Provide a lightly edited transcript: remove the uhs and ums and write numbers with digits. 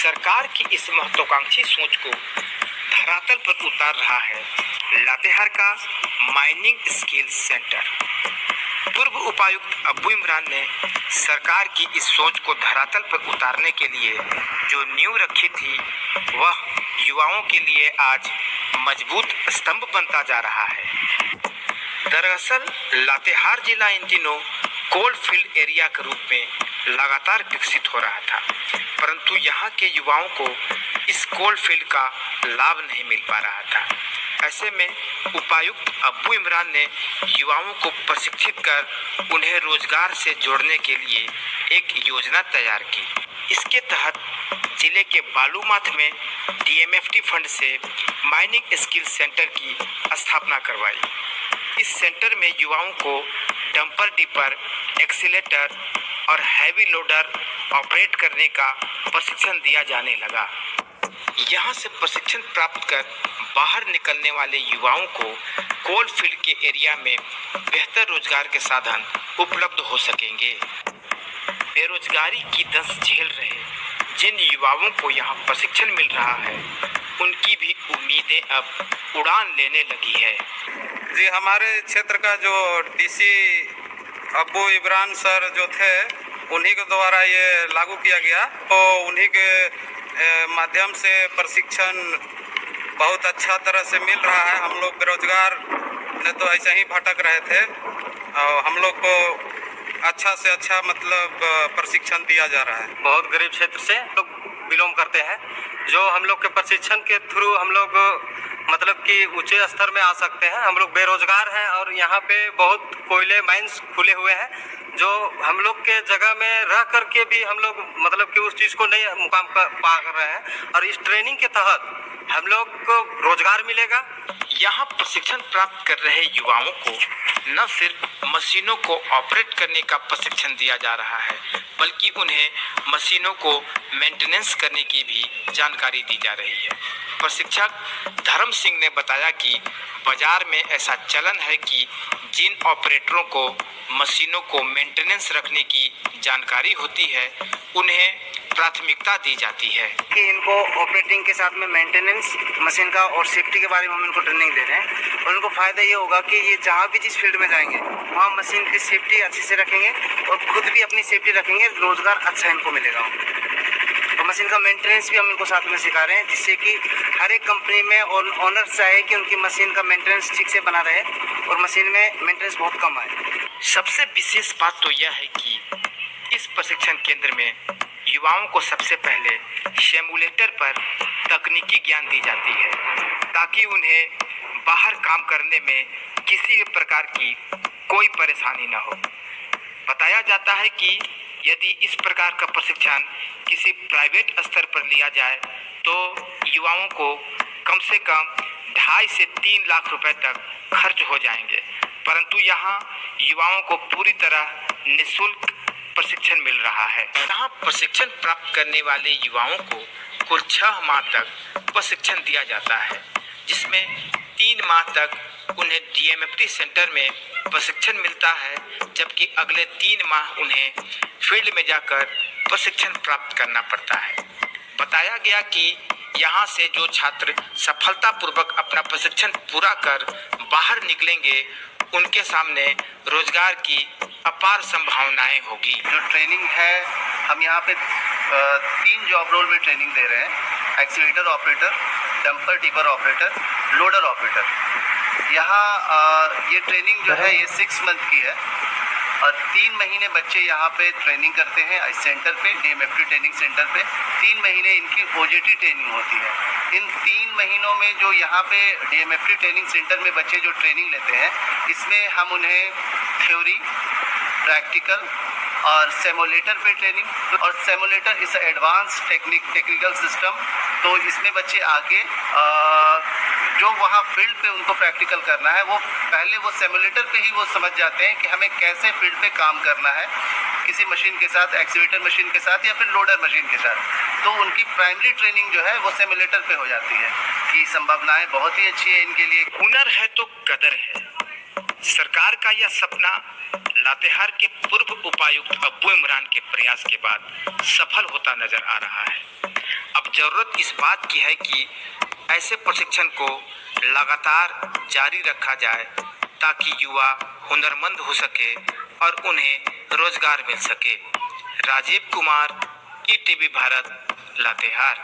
सरकार की इस महत्वाकांक्षी सोच को धरातल पर उतार रहा है लातेहार का माइनिंग स्किल सेंटर। पूर्व उपायुक्त अब्बू इमरान ने सरकार की इस सोच को धरातल पर उतारने के लिए जो नींव रखी थी वह युवाओं के लिए आज मजबूत स्तंभ बनता जा रहा है। दरअसल लातेहार जिला इन दिनों कोल फील्ड एरिया के रूप में लगातार विकसित हो रहा था, परंतु यहाँ के युवाओं को इस कोल फील्ड का लाभ नहीं मिल पा रहा था। ऐसे में उपायुक्त अब्बू इमरान ने युवाओं को प्रशिक्षित कर उन्हें रोजगार से जोड़ने के लिए एक योजना तैयार की। इसके तहत जिले के बालूमाथ में डीएमएफटी फंड से माइनिंग स्किल सेंटर की स्थापना करवाई। इस सेंटर में युवाओं को डंपर डिपर, एक्सीलेटर और हैवी लोडर ऑपरेट करने का प्रशिक्षण दिया जाने लगा। यहाँ से प्रशिक्षण प्राप्त कर बाहर निकलने वाले युवाओं को कोल फील्ड के एरिया में बेहतर रोजगार के साधन उपलब्ध हो सकेंगे। बेरोजगारी की दंश झेल रहे जिन युवाओं को यहाँ प्रशिक्षण मिल रहा है, उनकी भी उम्मीदें अब उड़ान लेने लगी है। जी, हमारे क्षेत्र का जो डीसी अब्बू इमरान सर जो थे, उन्हीं के द्वारा ये लागू किया गया, तो उन्हीं के माध्यम से प्रशिक्षण बहुत अच्छा तरह से मिल रहा है। हम लोग बेरोजगार ने तो ऐसे ही भटक रहे थे और हम लोग को अच्छा से अच्छा मतलब प्रशिक्षण दिया जा रहा है। बहुत गरीब क्षेत्र से लोग बिलोंग करते हैं, जो हम लोग के प्रशिक्षण के थ्रू हम लोग मतलब कि ऊंचे स्तर में आ सकते हैं। हम लोग बेरोजगार हैं और यहाँ पे बहुत कोयले माइंस खुले हुए हैं, जो हम लोग के जगह में रह करके भी हम लोग मतलब कि उस चीज़ को नहीं मुकाम पा कर रहे हैं, और इस ट्रेनिंग के तहत हम लोग को रोजगार मिलेगा। यहाँ प्रशिक्षण प्राप्त कर रहे युवाओं को न सिर्फ मशीनों को ऑपरेट करने का प्रशिक्षण दिया जा रहा है, बल्कि उन्हें मशीनों को मेंटेनेंस करने की भी जानकारी दी जा रही है। प्रशिक्षक धर्म सिंह ने बताया कि बाजार में ऐसा चलन है कि जिन ऑपरेटरों को मशीनों को मेंटेनेंस रखने की जानकारी होती है, उन्हें प्राथमिकता दी जाती है कि इनको ऑपरेटिंग के साथ में मेंटेनेंस मशीन का और सेफ्टी के बारे में हम इनको ट्रेनिंग दे रहे हैं। और इनको फ़ायदा ये होगा कि ये जहाँ भी जिस फील्ड में जाएंगे वहाँ मशीन की सेफ्टी अच्छे से रखेंगे और खुद भी अपनी सेफ्टी रखेंगे, रोज़गार अच्छा इनको मिलेगा। और मशीन का मेंटेनेंस भी हम इनको साथ में सिखा रहे हैं, जिससे कि हर एक कंपनी में ओनर चाहे कि उनकी मशीन का मेंटेनेंस ठीक से बना रहे और मशीन में मेंटेनेंस बहुत कम आए। सबसे विशेष बात तो यह है कि इस प्रशिक्षण केंद्र में युवाओं को सबसे पहले सिमुलेटर पर तकनीकी ज्ञान दी जाती है, ताकि उन्हें बाहर काम करने में किसी भी प्रकार की कोई परेशानी न हो। बताया जाता है कि यदि इस प्रकार का प्रशिक्षण किसी प्राइवेट स्तर पर लिया जाए तो युवाओं को कम से कम 2.5 से 3 लाख रुपए तक खर्च हो जाएंगे, परंतु यहाँ युवाओं को पूरी तरह निःशुल्क प्रशिक्षण मिल रहा है। यहाँ प्रशिक्षण प्राप्त करने वाले युवाओं को कुल 6 माह तक प्रशिक्षण दिया जाता है, जिसमें 3 माह तक उन्हें डीएमएफटी सेंटर में प्रशिक्षण मिलता है, जबकि अगले 3 माह उन्हें फील्ड में जाकर प्रशिक्षण प्राप्त करना पड़ता है। बताया गया कि यहाँ से जो छात्र सफलतापूर्वक अपना प्रशिक्षण पूरा कर बाहर निकलेंगे, उनके सामने रोजगार की अपार संभावनाएं होगी। जो ट्रेनिंग है, हम यहाँ पे 3 जॉब रोल में ट्रेनिंग दे रहे हैं: accelerator operator, dumper tipper operator, loader operator. यहाँ ये ट्रेनिंग जो है ये 6 मंथ की है और 3 महीने बच्चे यहाँ पे ट्रेनिंग करते हैं इस सेंटर पे, डीएमएफटी ट्रेनिंग सेंटर पे। 3 महीने इनकी ओजेटी ट्रेनिंग होती है। इन 3 महीनों में जो यहाँ पे डीएमएफटी ट्रेनिंग सेंटर में बच्चे जो ट्रेनिंग लेते हैं, इसमें हम उन्हें थ्योरी, प्रैक्टिकल और सिमुलेटर पे ट्रेनिंग, और सिमुलेटर इस एडवांस टेक्निकल सिस्टम। तो इसमें बच्चे आके जो वहाँ फील्ड पे उनको प्रैक्टिकल करना है, वो पहले वो सिमुलेटर पे ही वो समझ जाते हैं कि हमें कैसे फील्ड पे काम करना है, किसी मशीन के साथ, एक्सीवेटर मशीन के साथ या फिर लोडर मशीन के साथ। तो उनकी प्राइमरी ट्रेनिंग जो है वो सिमुलेटर पे हो जाती है कि संभावनाएं बहुत ही अच्छी है इनके लिए। हुनर है तो कदर है। सरकार का यह सपना लातेहार के पूर्व उपायुक्त अब्बू इमरान के प्रयास के बाद सफल होता नजर आ रहा है। अब जरूरत इस बात की है कि ऐसे प्रशिक्षण को लगातार जारी रखा जाए ताकि युवा हुनरमंद हो सके और उन्हें रोजगार मिल सके। राजीव कुमार, ईटीवी भारत, लातेहार।